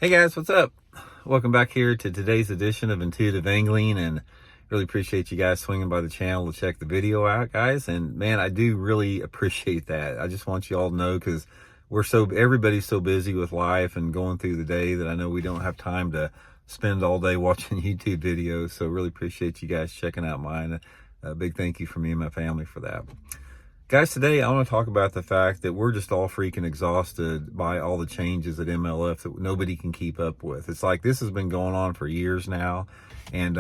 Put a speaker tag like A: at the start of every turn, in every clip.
A: Hey guys, what's up? Welcome back here to today's edition of Intuitive Angling, and really appreciate you guys swinging by the channel to check the video out, guys. And man, I do really appreciate that. I just want you all to know, because everybody's so busy with life and going through the day that I know we don't have time to spend all day watching YouTube videos. So really appreciate you guys checking out mine. A big thank you from me and my family for that. Guys, today I want to talk about the fact that we're just all freaking exhausted by all the changes at MLF that nobody can keep up with. It's like this has been going on for years now, and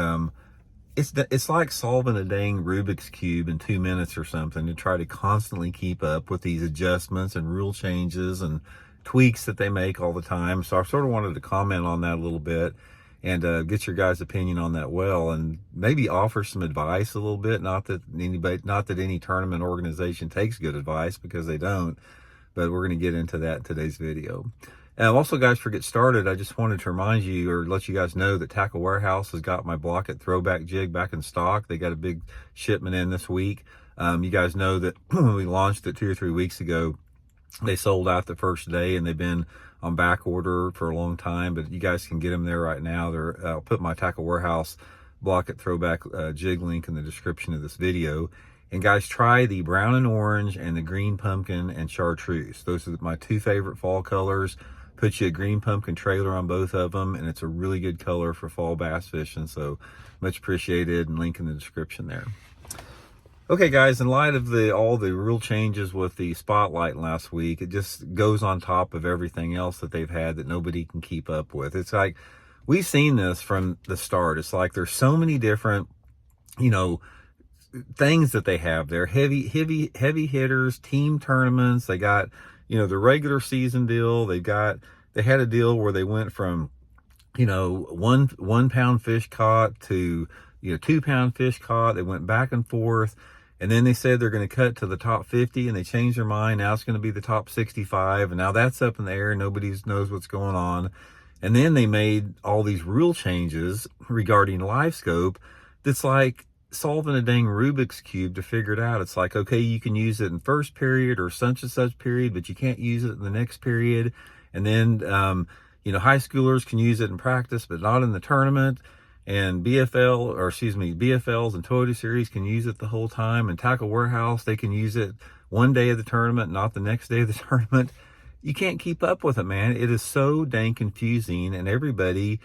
A: it's like solving a dang Rubik's Cube in 2 minutes or something, to try to constantly keep up with these adjustments and rule changes and tweaks that they make all the time. So I sort of wanted to comment on that a little bit and get your guys' opinion on that, and maybe offer some advice a little bit. Not that any tournament organization takes good advice, because they don't, but we're going to get into that in today's video. Also, guys, before we get started, I just wanted to remind you, or let you guys know, that Tackle Warehouse has got my Blaukat throwback jig back in stock. They got a big shipment in this week. You guys know that when we launched it 2 or 3 weeks ago, they sold out the first day, and they've been on back order for a long time, but you guys can get them there right now. I'll put my Tackle Warehouse Blaukat throwback jig link in the description of this video. And guys, try the brown and orange and the green pumpkin and chartreuse. Those are my 2 favorite fall colors. Put you a green pumpkin trailer on both of them, and it's a really good color for fall bass fishing. So much appreciated, and link in the description there. Okay, guys, in light of all the rule changes with the spotlight last week, it just goes on top of everything else that they've had that nobody can keep up with. It's like, we've seen this from the start. It's like there's so many different, things that they have there. Heavy hitters, team tournaments. They got, the regular season deal. They had a deal where they went from, 1 pound fish caught to 2 pound fish caught. They went back and forth, and then they said they're going to cut to the top 50, and they changed their mind. Now it's going to be the top 65, and now that's up in the air. Nobody knows what's going on. And then they made all these rule changes regarding live scope. That's like solving a dang Rubik's Cube to figure it out. It's like, okay, you can use it in first period or such and such period, but you can't use it in the next period. And then high schoolers can use it in practice, but not in the tournament. And BFLs and Toyota Series can use it the whole time. And Tackle Warehouse, they can use it one day of the tournament, not the next day of the tournament. You can't keep up with it, man. It is so dang confusing, and everybody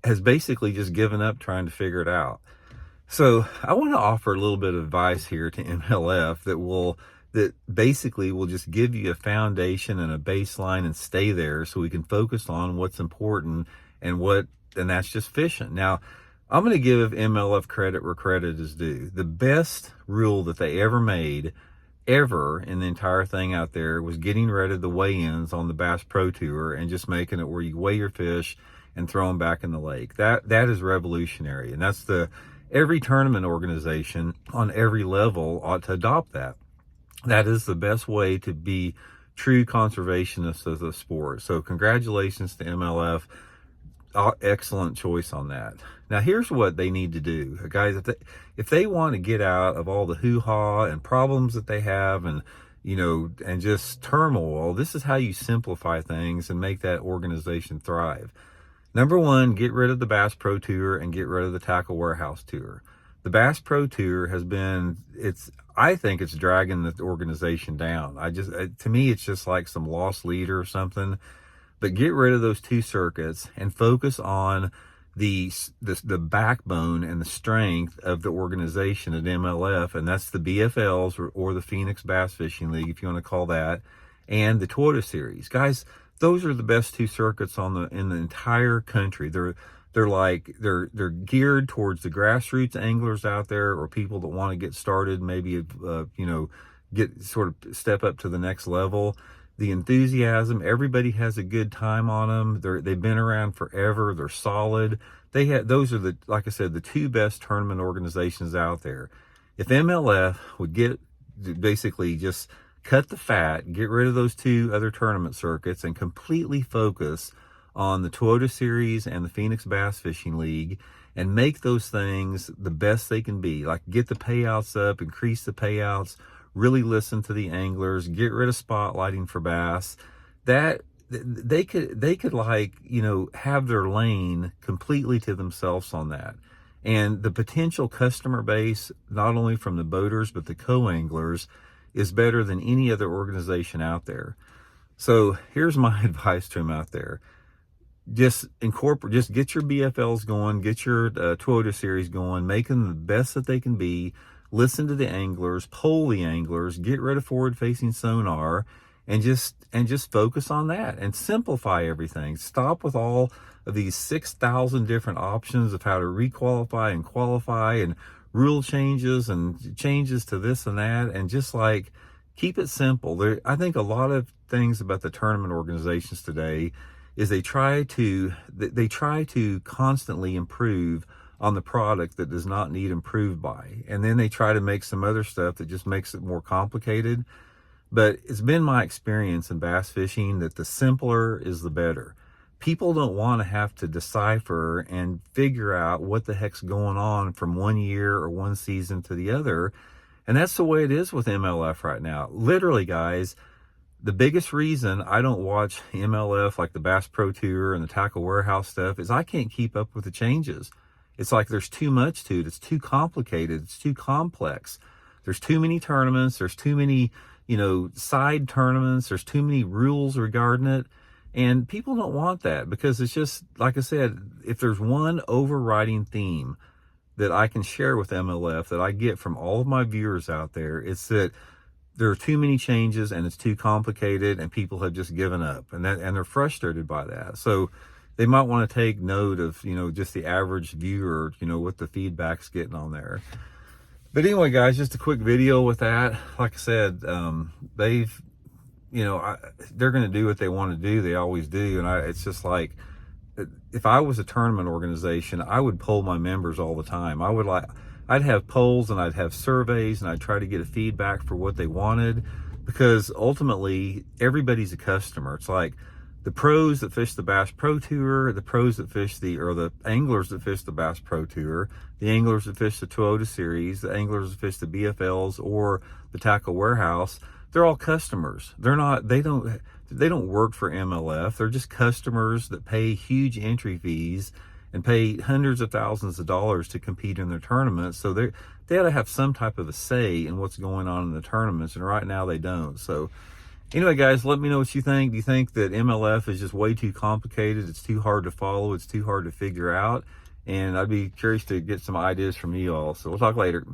A: has basically just given up trying to figure it out. So I want to offer a little bit of advice here to MLF that basically will just give you a foundation and a baseline and stay there, so we can focus on what's important, and that's just fishing. Now, I'm going to give MLF credit where credit is due. The best rule that they ever made, ever, in the entire thing out there, was getting rid of the weigh-ins on the Bass Pro Tour and just making it where you weigh your fish and throw them back in the lake. That is revolutionary, and that's every tournament organization on every level ought to adopt that. That is the best way to be true conservationists of the sport. So congratulations to MLF. Excellent choice on that. Now, here's what they need to do, guys. If they want to get out of all the hoo-ha and problems that they have, and and just turmoil, this is how you simplify things and make that organization thrive. Number 1, get rid of the Bass Pro Tour and get rid of the Tackle Warehouse Tour. The Bass Pro Tour I think it's dragging the organization down. To me, it's just like some lost leader or something. But get rid of those 2 circuits and focus on the backbone and the strength of the organization at MLF, and that's the BFLs or the Phoenix Bass Fishing League, if you want to call that, and the Toyota Series. Guys, those are the best 2 circuits in the entire country. They're geared towards the grassroots anglers out there, or people that want to get started, maybe step up to the next level. The enthusiasm, everybody has a good time on them. They've been around forever. They're solid. Those are like I said, the 2 best tournament organizations out there. If MLF would basically just cut the fat, get rid of those 2 other tournament circuits, and completely focus on the Toyota Series and the Phoenix Bass Fishing League, and make those things the best they can be. Like, get the payouts up, increase the payouts, really listen to the anglers, get rid of spotlighting for bass. That they could like, you know, have their lane completely to themselves on that. And the potential customer base, not only from the boaters, but the co-anglers, is better than any other organization out there. So here's my advice to them out there. Just get your BFLs going, get your Toyota series going, make them the best that they can be. Listen to the anglers, poll the anglers, get rid of forward-facing sonar, and just focus on that and simplify everything. Stop with all of these 6,000 different options of how to requalify and qualify and rule changes and changes to this and that, and just like keep it simple. I think a lot of things about the tournament organizations today is they try to constantly improve on the product that does not need improved by. And then they try to make some other stuff that just makes it more complicated. But it's been my experience in bass fishing that the simpler is the better. People don't want to have to decipher and figure out what the heck's going on from one year or one season to the other. And that's the way it is with MLF right now. Literally, guys, the biggest reason I don't watch MLF like the Bass Pro Tour and the Tackle Warehouse stuff is I can't keep up with the changes. It's like there's too much to it. It's too complicated. It's too complex. There's too many tournaments. There's too many, you know, side tournaments. There's too many rules regarding it. And people don't want that because it's just, like I said, if there's one overriding theme that I can share with MLF that I get from all of my viewers out there, it's that there are too many changes and it's too complicated and people have just given up, and they're frustrated by that. So they might want to take note of, you know, just the average viewer, you know, what the feedback's getting on there. But anyway, guys, just a quick video with that. Like I said, they've, you know, they're going to do what they want to do. They always do. And it's just like, if I was a tournament organization, I would poll my members all the time. I'd have polls and I'd have surveys and I'd try to get a feedback for what they wanted, because ultimately everybody's a customer. It's like the pros that fish the Bass Pro Tour, the pros that fish the anglers that fish the Bass Pro Tour, the anglers that fish the Toyota Series, the anglers that fish the BFLs or the Tackle Warehouse, they're all customers. They don't work for MLF. They're just customers that pay huge entry fees and pay hundreds of thousands of dollars to compete in their tournaments. So they ought to have some type of a say in what's going on in the tournaments, and right now they don't. So anyway, guys, let me know what you think. Do you think that MLF is just way too complicated? It's too hard to follow. It's too hard to figure out. And I'd be curious to get some ideas from you all. So we'll talk later.